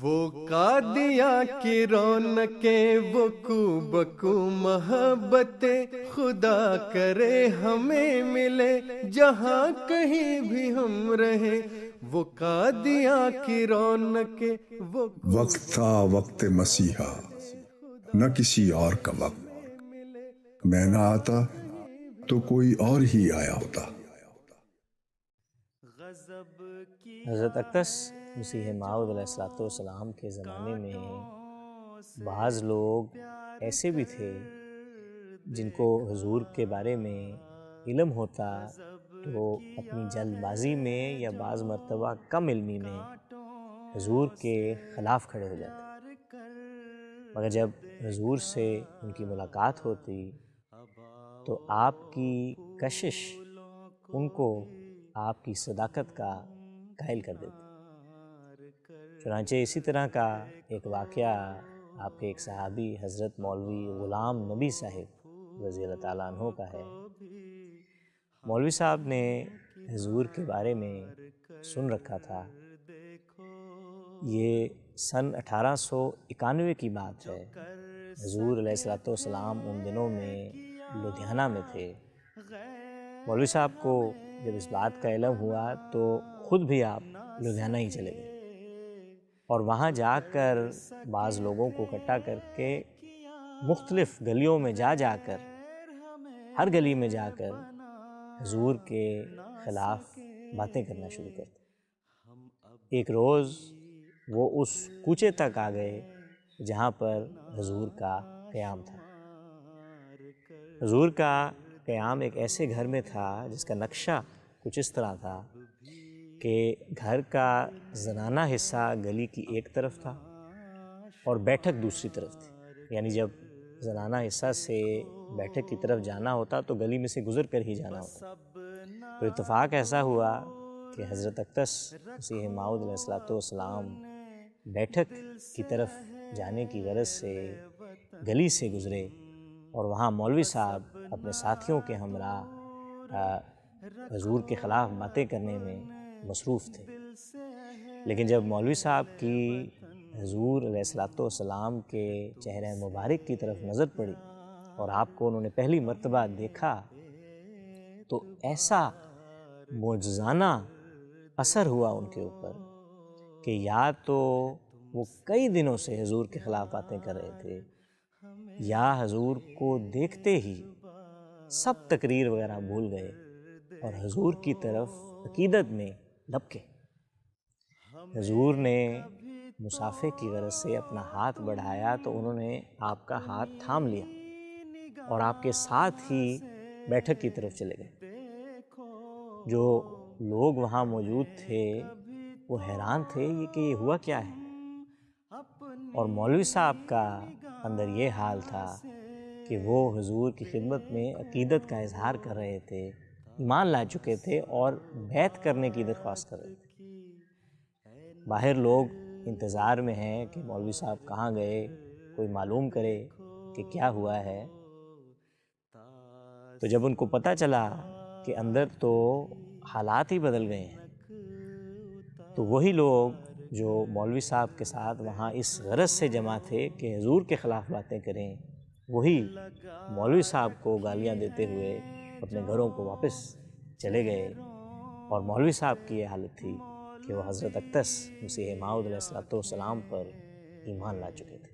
وہ قادیاں کی رونقیں، وہ کو بکو محبتیں، خدا کرے ہمیں ملے جہاں کہیں بھی ہم رہیں۔ وہ قادیاں کی رونقیں، وہ وقت تھا وقت مسیحا، نہ کسی اور کا وقت۔ میں نہ آتا تو کوئی اور ہی آیا ہوتا۔ حضرت اقدس مسیح موعود علیہ السلام کے زمانے میں بعض لوگ ایسے بھی تھے جن کو حضور کے بارے میں علم ہوتا تو اپنی جلد بازی میں یا بعض مرتبہ کم علمی میں حضور کے خلاف کھڑے ہو جاتے، مگر جب حضور سے ان کی ملاقات ہوتی تو آپ کی کشش ان کو آپ کی صداقت کا قائل کر دیتی۔ چنانچہ اسی طرح کا ایک واقعہ آپ کے ایک صحابی حضرت مولوی غلام نبی صاحب رضی اللہ تعالیٰ عنہ کا ہے۔ مولوی صاحب نے حضور کے بارے میں سن رکھا تھا۔ یہ سن 1891 کی بات ہے۔ حضور علیہ السلام ان دنوں میں لدھیانہ میں تھے۔ مولوی صاحب کو جب اس بات کا علم ہوا تو خود بھی آپ لدھیانہ ہی چلے گئے اور وہاں جا کر بعض لوگوں کو اکٹھا کر کے مختلف گلیوں میں جا کر ہر گلی میں جا کر حضور کے خلاف باتیں کرنا شروع کرتے۔ ایک روز وہ اس کوچے تک آ گئے جہاں پر حضور کا قیام تھا۔ حضور کا قیام ایک ایسے گھر میں تھا جس کا نقشہ کچھ اس طرح تھا کہ گھر کا زنانہ حصہ گلی کی ایک طرف تھا اور بیٹھک دوسری طرف تھی، یعنی جب زنانہ حصہ سے بیٹھک کی طرف جانا ہوتا تو گلی میں سے گزر کر ہی جانا ہوتا۔ تو اتفاق ایسا ہوا کہ حضرت اقدس مسیح موعود علیہ السلام بیٹھک کی طرف جانے کی غرض سے گلی سے گزرے اور وہاں مولوی صاحب اپنے ساتھیوں کے ہمراہ حضور کے خلاف باتیں کرنے میں مصروف تھے۔ لیکن جب مولوی صاحب کی حضور علیہ السلام کے چہرہ مبارک کی طرف نظر پڑی اور آپ کو انہوں نے پہلی مرتبہ دیکھا تو ایسا معجزانہ اثر ہوا ان کے اوپر کہ یا تو وہ کئی دنوں سے حضور کے خلاف باتیں کر رہے تھے یا حضور کو دیکھتے ہی سب تقریر وغیرہ بھول گئے اور حضور کی طرف عقیدت میں لپکے۔ حضور نے مصافحے کی غرض سے اپنا ہاتھ بڑھایا تو انہوں نے آپ کا ہاتھ تھام لیا اور آپ کے ساتھ ہی بیٹھک کی طرف چلے گئے۔ جو لوگ وہاں موجود تھے وہ حیران تھے کہ یہ ہوا کیا ہے، اور مولوی صاحب کا اندر یہ حال تھا کہ وہ حضور کی خدمت میں عقیدت کا اظہار کر رہے تھے، ایمان لا چکے تھے اور بیعت کرنے کی درخواست کر رہے تھے۔ باہر لوگ انتظار میں ہیں کہ مولوی صاحب کہاں گئے، کوئی معلوم کرے کہ کیا ہوا ہے۔ تو جب ان کو پتہ چلا کہ اندر تو حالات ہی بدل گئے ہیں تو وہی لوگ جو مولوی صاحب کے ساتھ وہاں اس غرض سے جمع تھے کہ حضور کے خلاف باتیں کریں، وہی مولوی صاحب کو گالیاں دیتے ہوئے اپنے گھروں کو واپس چلے گئے، اور مولوی صاحب کی یہ حالت تھی کہ وہ حضرت اقدس مسیح موعود علیہ السلام پر ایمان لا چکے تھے۔